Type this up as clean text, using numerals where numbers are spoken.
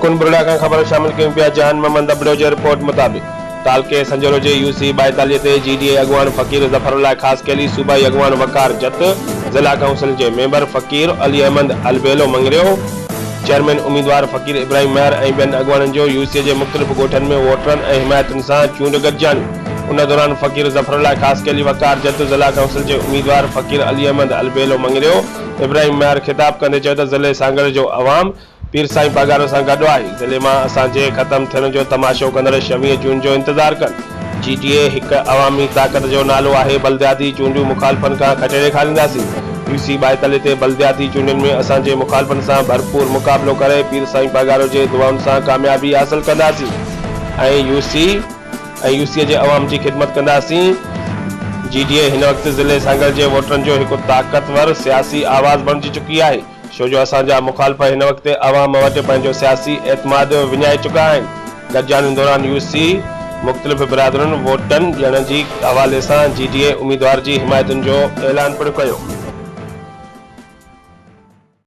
मुकुंद बुरड़ा का खबर शामिल कयूं पिया। जहान मोहम्मद अबड़ो जे रिपोर्ट मुताबिक तालके संजरो जे यूसी 42 ते जीडीए अगवान फकीर जफरुल्लाह खास कैली सूबाई अगवान वकार जत जिला काउंसिल जे मेंबर फकीर अली अहमद अलबेलो मंगरियो चेयरमैन उम्मीदवार फकीर इब्राहिम मेहर ऐं ॿियनि अगवाननि जो यूसी जे मुख़्तलिफ़ ॻोठनि में वोटरनि ऐं हिमायतुनि सां चूंड गॾिजानियूं। उन दौरान फकीर जफरुल्लाह खास कैली वकार जत जिला काउंसिल जे उम्मीदवार फकीर अली अहमद अलबेलो मंगरियो इब्राहिम मेहर खिताब कंदे चयो त ज़िले सांगड़ जो अवाम पीर साईं पगारो सां गॾु आहे। ज़िले मां असांजे ख़त्म थियण जो तमाशो कंदड़ 26 जून जो इंतज़ार कनि। जीडीए हिकु अवामी ताक़त जो नालो आहे। बलदियाती चूंडियूं मुखालफ़नि खां खटे ॾेखारींदासीं। यूसी 42 ते बलदियाती चूंडियुनि में असांजे मुखालफ़नि सां भरपूर मुक़ाबिलो करे पीर साईं पगारो जे दुआउनि सां कामयाबी हासिल कंदासीं ऐं यूसी जे अवाम जी ख़िदमत कंदासीं। जीडीए हिन वक़्तु ज़िले सांगड़ जे वोटरनि जो हिकु ताक़तवर सियासी आवाज़ बणिजी चुकी आहे, छो जो असांजा मुखालफ़ हिन वक़्तु अवाम वटि पंहिंजो सियासी एतमाद विञाए चुका आहिनि। गॾिजानियुनि दौरान यूसी मुख़्तलिफ़ बिरादरनि वोटनि ॾियण जे हवाले सां जीडीए उम्मीदवार जी हिमायतुनि जो ऐलान पिणु कयो।